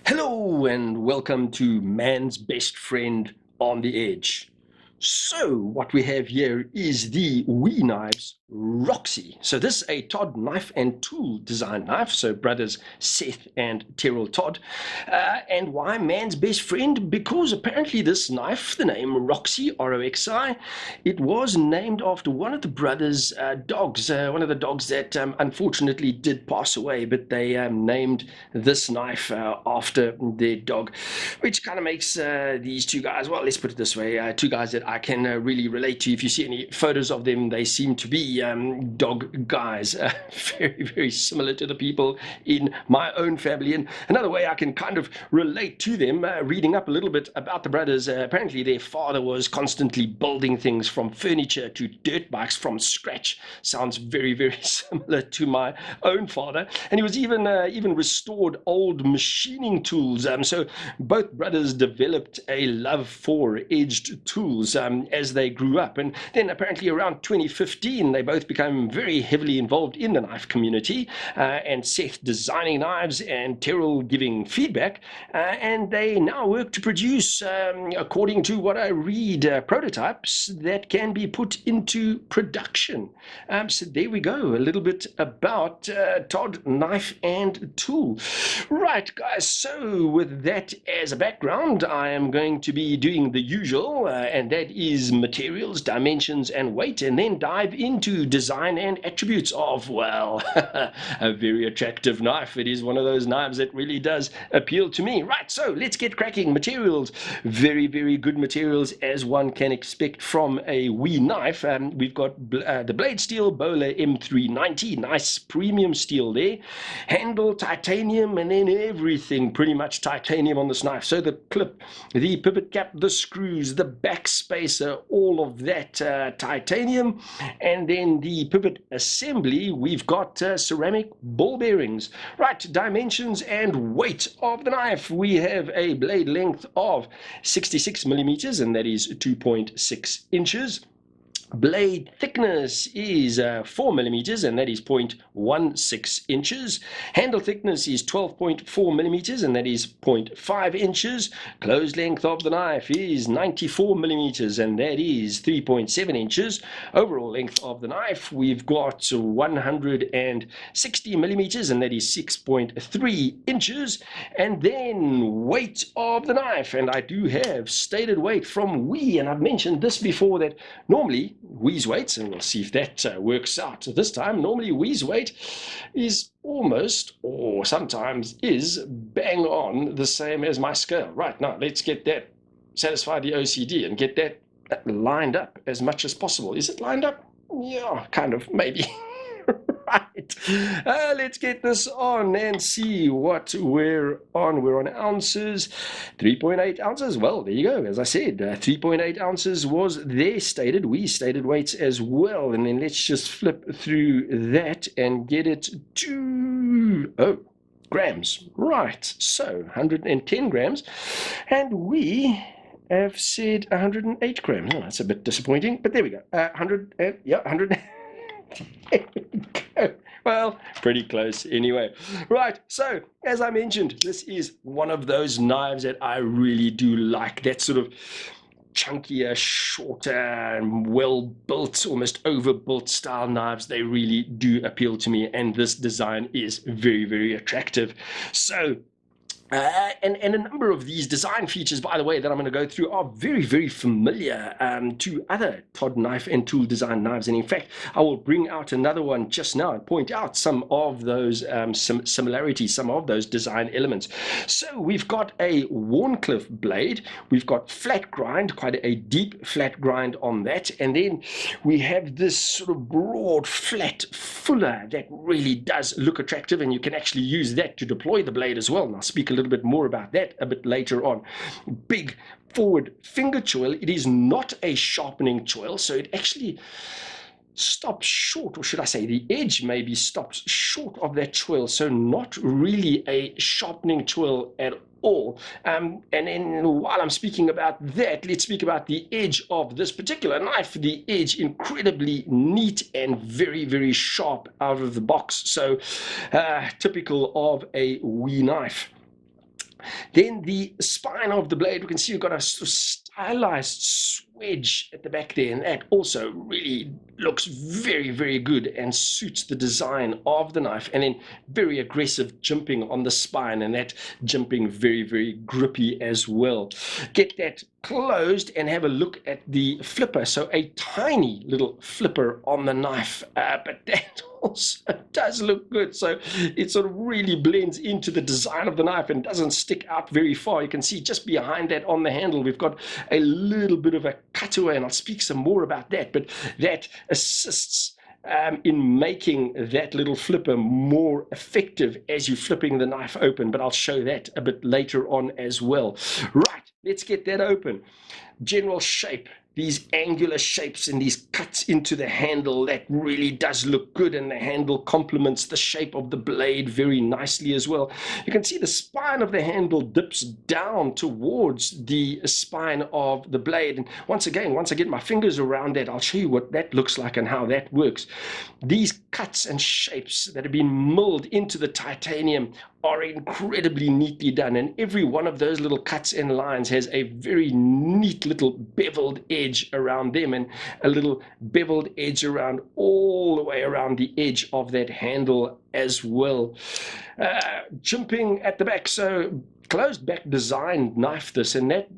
Hello and welcome to Man's Best Friend on the Edge. So what we have here is the Knives Roxi. So this is a Todd Knife and Tool design knife. So brothers Seth and Terrell Todd. And why Man's Best Friend? Because apparently this knife, the name Roxi, R-O-X-I, it was named after one of the brothers' dogs. One of the dogs that unfortunately did pass away, but they named this knife after their dog, which kind of makes these two guys, well, let's put it this way, two guys that I can really relate to. If you see any photos of them, they seem to be dog guys, very, very similar to the people in my own family. And another way I can kind of relate to them, reading up a little bit about the brothers, apparently their father was constantly building things from furniture to dirt bikes from scratch. Sounds very, very similar to my own father. And he was even restored old machining tools. So both brothers developed a love for edged tools as they grew up. And then apparently around 2015, they both became very heavily involved in the knife community, and Seth designing knives and Terrell giving feedback. And they now work to produce, according to what I read, prototypes that can be put into production. So there we go, a little bit about Todd Knife and Tool. Right, guys, so with that as a background, I am going to be doing the usual, and that is materials, dimensions, and weight, and then dive into design and attributes of, well, a very attractive knife. It is one of those knives that really does appeal to me. Right, so let's get cracking. Materials, very, very good materials, as one can expect from a wee knife. We've got the blade steel Bowler M390, nice premium steel there. Handle titanium, and then everything pretty much titanium on this knife. So the clip, the pivot cap, the screws, the back spacer, all of that titanium. And then the pivot assembly, we've got ceramic ball bearings. Right, dimensions and weight of the knife. We have a blade length of 66 millimeters, and that is 2.6 inches. Blade thickness is 4 millimeters, and that is 0.16 inches. Handle thickness is 12.4 millimeters, and that is 0.5 inches. Closed length of the knife is 94 millimeters, and that is 3.7 inches. Overall length of the knife, we've got 160 millimeters, and that is 6.3 inches. And then weight of the knife, and I do have stated weight from Wee, and I've mentioned this before, that normally Wee's weights, and we'll see if that works out this time. Normally Wee's weight is almost, or sometimes is, bang on the same as my scale. Right, now let's get that, satisfy the OCD and get that lined up as much as possible. Is it lined up? Yeah, kind of, maybe. Right, let's get this on and see what we're on. We're on ounces, 3.8 ounces. Well, there you go. As I said, 3.8 ounces was their stated. We stated weights as well. And then let's just flip through that and get it to, grams. Right, so 110 grams. And we have said 108 grams. Oh, that's a bit disappointing, but there we go. 100. There we go. Well, pretty close anyway. Right, so as I mentioned, this is one of those knives that I really do like. That sort of chunkier, shorter, well-built, almost overbuilt style knives. They really do appeal to me, and this design is very, very attractive. So and a number of these design features, by the way, that I'm going to go through are very, very familiar to other Todd Knife and Tool design knives. And in fact, I will bring out another one just now and point out some of those similarities, some of those design elements. So we've got a Warncliffe blade. We've got flat grind, quite a deep flat grind on that. And then we have this sort of broad, flat fuller that really does look attractive. And you can actually use that to deploy the blade as well. And I'll speak a little bit more about that a bit later on. Big forward finger choil. It is not a sharpening choil, so it actually stops short, or should I say the edge maybe stops short of that choil, so not really a sharpening choil at all. And then while I'm speaking about that, let's speak about the edge of this particular knife. The edge incredibly neat and very, very sharp out of the box, so typical of a wee knife. Then the spine of the blade, we can see we've got a sort of stylized swedge at the back there, and that also really looks very, very good and suits the design of the knife. And then very aggressive jimping on the spine, and that jimping very, very grippy as well. Get that closed and have a look at the flipper. So a tiny little flipper on the knife, but that also does look good. So it sort of really blends into the design of the knife and doesn't stick out very far. You can see just behind that on the handle, we've got a little bit of a cutaway, and I'll speak some more about that, but that assists in making that little flipper more effective as you're flipping the knife open, but I'll show that a bit later on as well. Right, let's get that open. General shape, these angular shapes and these cuts into the handle, that really does look good, and the handle complements the shape of the blade very nicely as well. You can see the spine of the handle dips down towards the spine of the blade, and once again, once I get my fingers around that, I'll show you what that looks like and how that works. These cuts and shapes that have been milled into the titanium are incredibly neatly done, and every one of those little cuts and lines has a very neat little beveled edge around them, and a little beveled edge around all the way around the edge of that handle as well. Jimping at the back, so closed back designed knife this, and that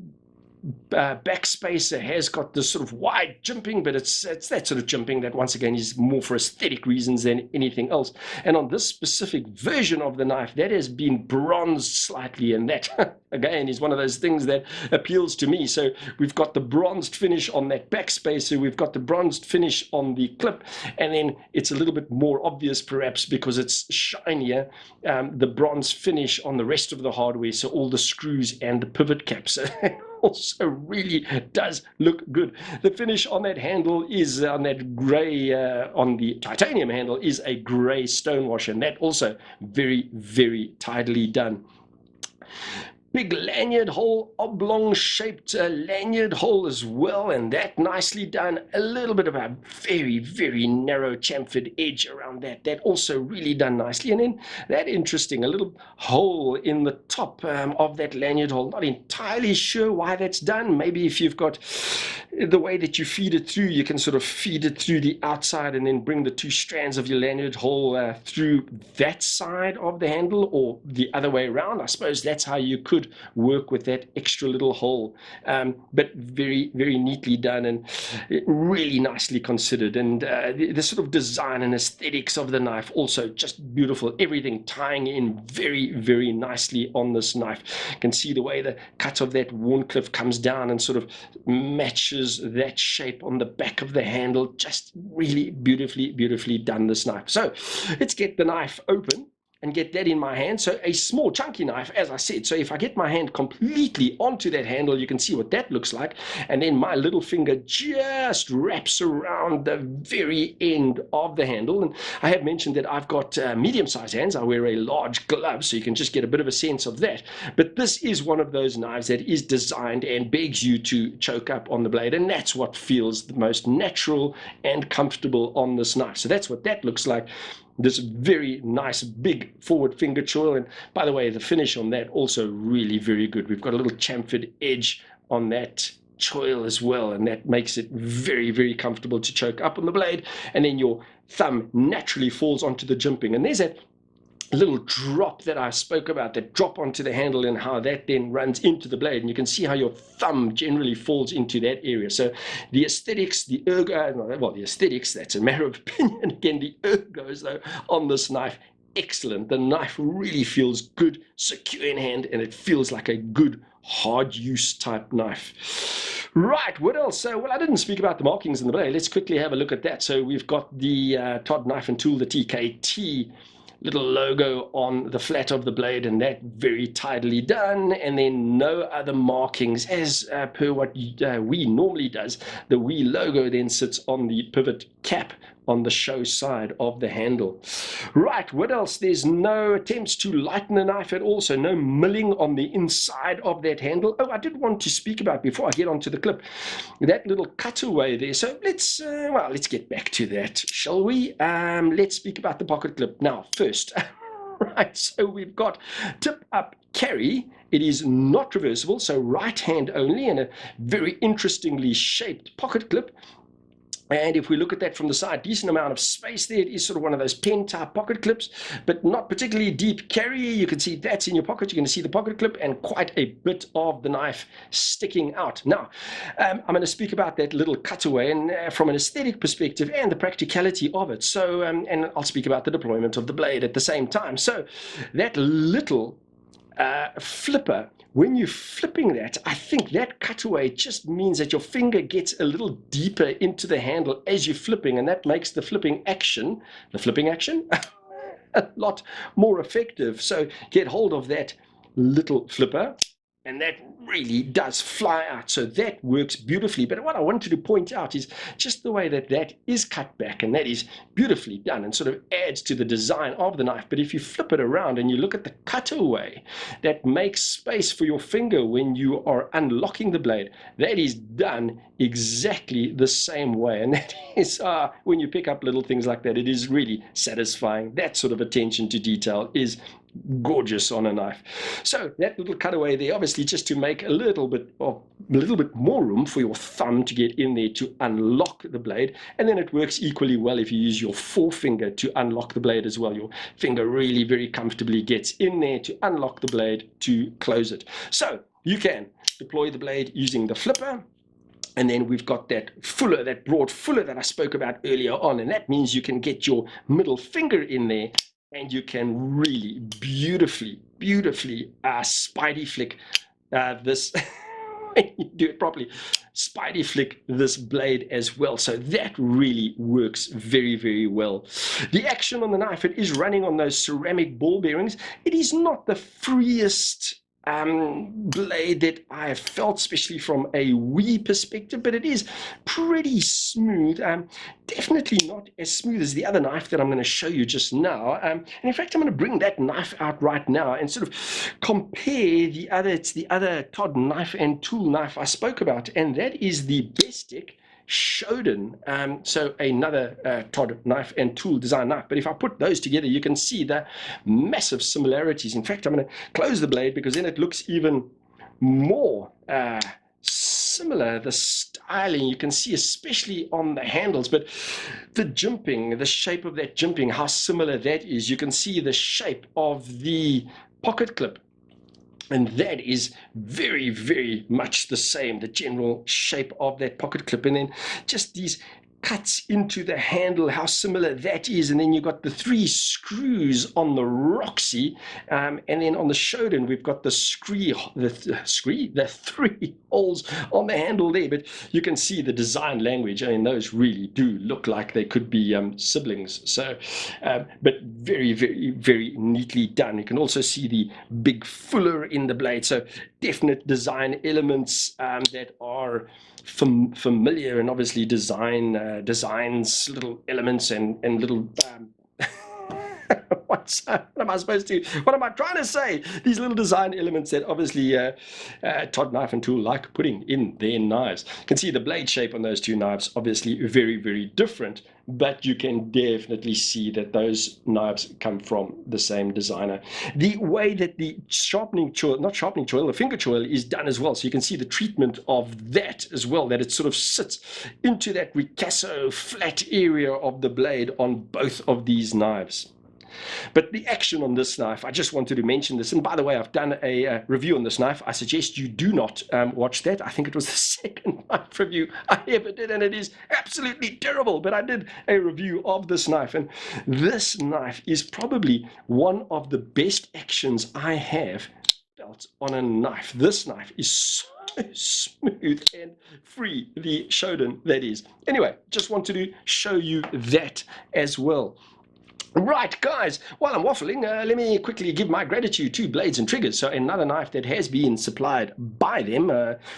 backspacer has got this sort of wide jimping, but it's that sort of jimping that once again is more for aesthetic reasons than anything else. And on this specific version of the knife, that has been bronzed slightly, and that again is one of those things that appeals to me. So we've got the bronzed finish on that backspacer, we've got the bronzed finish on the clip, and then it's a little bit more obvious perhaps because it's shinier, the bronze finish on the rest of the hardware, so all the screws and the pivot caps. Also really does look good. The finish on that handle is on that gray, on the titanium handle is a gray stonewash, and that also very, very tidily done. Big lanyard hole, oblong shaped lanyard hole as well, and that nicely done. A little bit of a very, very narrow chamfered edge around that. That also really done nicely. And then that interesting, a little hole in the top of that lanyard hole. Not entirely sure why that's done. Maybe if you've got the way that you feed it through, you can sort of feed it through the outside and then bring the two strands of your lanyard hole through that side of the handle, or the other way around. I suppose that's how you could work with that extra little hole, but very, very neatly done and really nicely considered. And the sort of design and aesthetics of the knife also just beautiful. Everything tying in very, very nicely on this knife. You can see the way the cut of that Warncliffe comes down and sort of matches that shape on the back of the handle. Just really beautifully, beautifully done, this knife. So let's get the knife open and get that in my hand. So a small chunky knife, as I said. So if I get my hand completely onto that handle, you can see what that looks like. And then my little finger just wraps around the very end of the handle. And I have mentioned that I've got medium-sized hands. I wear a large glove, so you can just get a bit of a sense of that. But this is one of those knives that is designed and begs you to choke up on the blade. And that's what feels the most natural and comfortable on this knife. So that's what that looks like. This very nice big forward finger choil, and by the way, the finish on that also really very good. We've got a little chamfered edge on that choil as well, and that makes it very, very comfortable to choke up on the blade. And then your thumb naturally falls onto the jimping, and there's that little drop that I spoke about, that drop onto the handle, and how that then runs into the blade, and you can see how your thumb generally falls into that area. So the aesthetics, the ergo, well, the aesthetics, that's a matter of opinion. Again, the ergos though on this knife, excellent. The knife really feels good, secure in hand, and it feels like a good hard use type knife. Right, what else? Well, I didn't speak about the markings in the blade. Let's quickly have a look at that. So we've got the Todd Knife and Tool, the TKT little logo on the flat of the blade, and that very tidily done. And then no other markings as per what we normally does. The we logo then sits on the pivot cap on the show side of the handle. Right, what else? There's no attempts to lighten the knife at all, so no milling on the inside of that handle. Oh, I did want to speak about, before I get onto the clip, that little cutaway there. So let's get back to that, shall we? Let's speak about the pocket clip now first. Right, so we've got tip up carry. It is not reversible, so right hand only, and a very interestingly shaped pocket clip. And if we look at that from the side, decent amount of space there. It is sort of one of those pen type pocket clips, but not particularly deep carry. You can see that's in your pocket. You're going to see the pocket clip and quite a bit of the knife sticking out. Now, I'm going to speak about that little cutaway and from an aesthetic perspective and the practicality of it. So, and I'll speak about the deployment of the blade at the same time. So that little flipper, when you're flipping that, I think that cutaway just means that your finger gets a little deeper into the handle as you're flipping, and that makes the flipping action a lot more effective. So get hold of that little flipper, and that really does fly out. So that works beautifully. But what I wanted to point out is just the way that that is cut back, and that is beautifully done and sort of adds to the design of the knife. But if you flip it around and you look at the cutaway that makes space for your finger when you are unlocking the blade, that is done exactly the same way. And that is when you pick up little things like that, it is really satisfying. That sort of attention to detail is gorgeous on a knife. So that little cutaway there, obviously just to make a little bit more room for your thumb to get in there to unlock the blade. And then it works equally well if you use your forefinger to unlock the blade as well. Your finger really very comfortably gets in there to unlock the blade to close it. So you can deploy the blade using the flipper. And then we've got that fuller, that broad fuller that I spoke about earlier on. And that means you can get your middle finger in there and you can really beautifully spidey flick this when you do it properly, spidey flick this blade as well. So that really works very well. The action on the knife, it is running on those ceramic ball bearings. It is not the freest blade that I have felt, especially from a Wii perspective, but it is pretty smooth. Definitely not as smooth as the other knife that I'm going to show you just now. And in fact, I'm going to bring that knife out right now and sort of compare the other. It's the other Todd Knife and Tool knife I spoke about, and that is the Bestic Shodan. So another Todd Knife and Tool design knife. But if I put those together, you can see the massive similarities. In fact, I'm going to close the blade because then it looks even more similar. The styling you can see, especially on the handles, but the jimping, the shape of that jimping, how similar that is. You can see the shape of the pocket clip. And that is very much the same, the general shape of that pocket clip. And then just these cuts into the handle, how similar that is. And then you've got the 3 screws on the Roxi. And then on the Shodan, we've got the 3 holes on the handle there. But you can see the design language. I mean, those really do look like they could be siblings. So, but very neatly done. You can also see the big fuller in the blade. So definite design elements that are familiar, and obviously designs little elements and little what am I trying to say? These little design elements that obviously Todd Knife and Tool like putting in their knives. You can see the blade shape on those two knives, obviously very different, but you can definitely see that those knives come from the same designer. The way that the the finger choil is done as well, so you can see the treatment of that as well, that it sort of sits into that ricasso flat area of the blade on both of these knives. But the action on this knife, I just wanted to mention this. And by the way, I've done a review on this knife. I suggest you do not watch that. I think it was the second knife review I ever did, and it is absolutely terrible. But I did a review of this knife, and this knife is probably one of the best actions I have felt on a knife. This knife is so smooth and free, the Shodan, that is. Anyway, just wanted to show you that as well. Right, guys, while I'm waffling, let me quickly give my gratitude to Blades and Triggers. So another knife that has been supplied by them.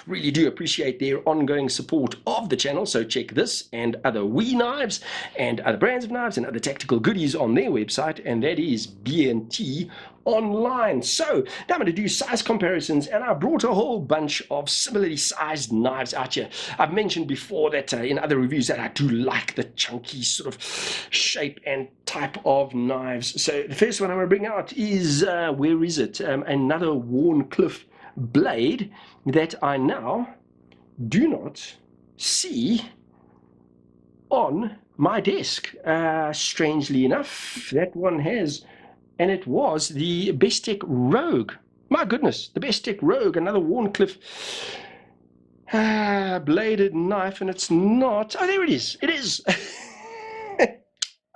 Really do appreciate their ongoing support of the channel. So check this and other Wii knives and other brands of knives and other tactical goodies on their website. And that is BNT online. So now I'm going to do size comparisons, and I brought a whole bunch of similarly sized knives out here. I've mentioned before that in other reviews that I do like the chunky sort of shape and type of knives. So the first one I'm going to bring out is, where is it? Another Wharncliffe blade that I now do not see on my desk. Strangely enough, that one has, and it was the Bestech Rogue. My goodness, the Bestech Rogue, another Wharncliffe bladed knife, and it's not. Oh, there it is. It is.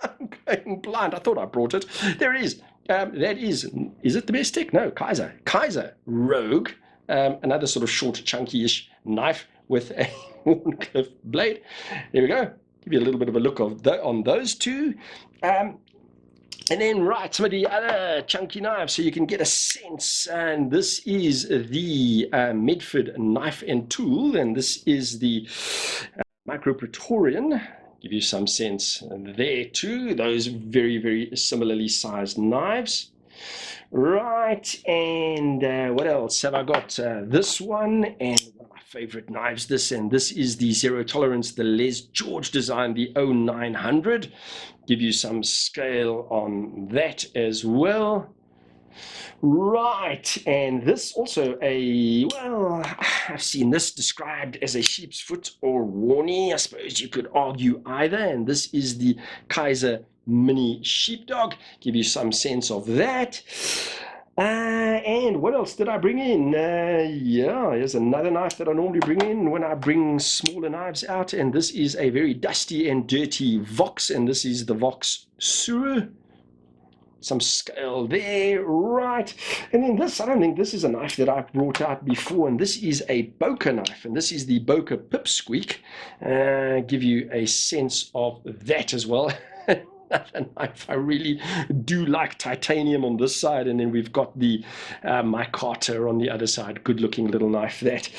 I'm going blind. I thought I brought it. There it is. That is it the Bestech? No, Kaiser. Kaiser Rogue, another sort of short, chunky-ish knife with a Wharncliffe blade. There we go. Give you a little bit of a look on those two. And then, right, some of the other chunky knives so you can get a sense. And this is the Medford Knife and Tool, and this is the Micro Praetorian. Give you some sense there too. Those very, very similarly sized knives. Right, and what else have I got? This one, and one of my favorite knives, this is the Zero Tolerance, the Les George design, the 0900. Give you some scale on that as well. Right, and this also I've seen this described as a sheep's foot or warnie. I suppose you could argue either, and this is the Kaiser Mini Sheepdog. Give you some sense of that. And what else did I bring in? Here's another knife that I normally bring in when I bring smaller knives out, and this is a very dusty and dirty Vox, and this is the Vox Suru. Some scale there, right. And then this, I don't think this is a knife that I've brought out before, and this is a Boker knife, and this is the Boker Pipsqueak. Give you a sense of that as well. Another knife. I really do like titanium on this side, and then we've got the micarta on the other side. Good looking little knife that.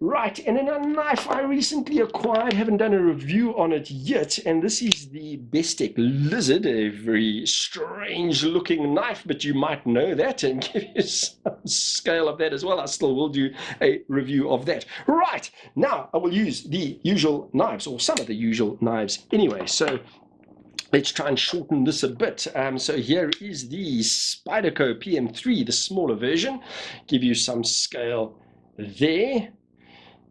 Right, and then a knife I recently acquired, haven't done a review on it yet, and this is the Bestech Lizard, a very strange looking knife, but you might know that and give you some scale of that as well. I still will do a review of that. Right, now I will use the usual knives, or some of the usual knives anyway, so let's try and shorten this a bit. So here is the Spyderco Pm3, the smaller version. Give you some scale there.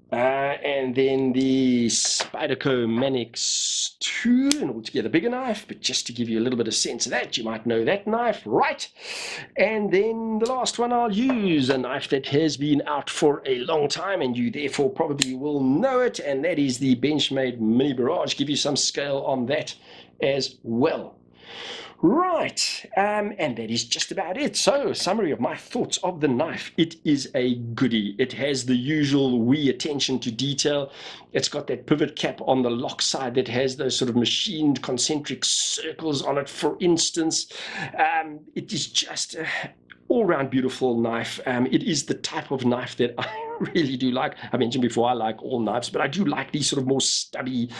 And then the Spyderco Manix 2, an altogether bigger knife, but just to give you a little bit of sense of that, you might know that knife, right? And then the last one I'll use, a knife that has been out for a long time, and you therefore probably will know it, and that is the Benchmade Mini Barrage. Give you some scale on that as well. Right, and that is just about it. So, summary of my thoughts of the knife. It is a goodie. It has the usual wee attention to detail. It's got that pivot cap on the lock side that has those sort of machined concentric circles on it, for instance. It is just all-round beautiful knife. It is the type of knife that I really do like. I mentioned before I like all knives, but I do like these sort of more stubby,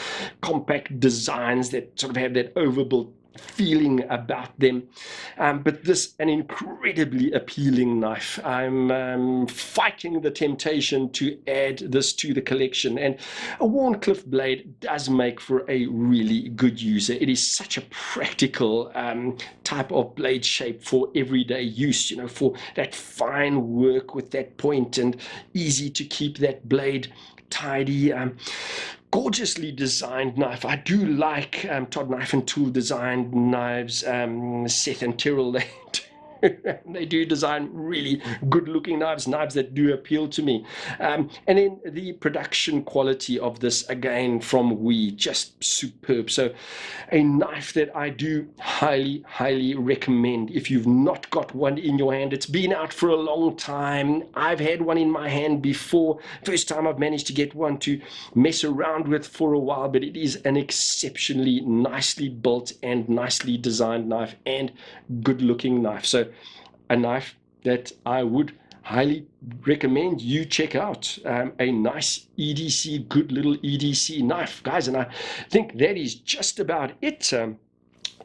compact designs that sort of have that overbuilt feeling about them, but this an incredibly appealing knife. I'm fighting the temptation to add this to the collection, and a Wharncliffe blade does make for a really good user. It is such a practical type of blade shape for everyday use, you know, for that fine work with that point, and easy to keep that blade tidy. Gorgeously designed knife. I do like Todd Knife and Tool designed knives. Seth and Tyrrell, they do design really good looking knives that do appeal to me. And then the production quality of this, again, from WE, just superb. So a knife that I do highly recommend. If you've not got one in your hand, it's been out for a long time. I've had one in my hand before. First time I've managed to get one to mess around with for a while, but it is an exceptionally nicely built and nicely designed knife, and good looking knife. So a knife that I would highly recommend you check out. A nice good little EDC knife, guys, and I think that is just about it.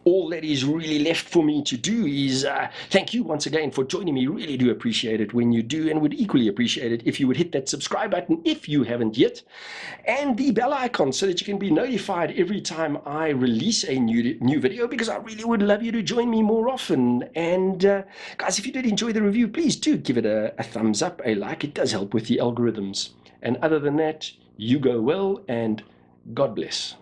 all that is really left for me to do is thank you once again for joining me. Really do appreciate it when you do, and would equally appreciate it if you would hit that subscribe button if you haven't yet, and the bell icon so that you can be notified every time I release a new video, because I really would love you to join me more often. And guys, if you did enjoy the review, please do give it a thumbs up, a like. It does help with the algorithms. And other than that, you go well, and God bless.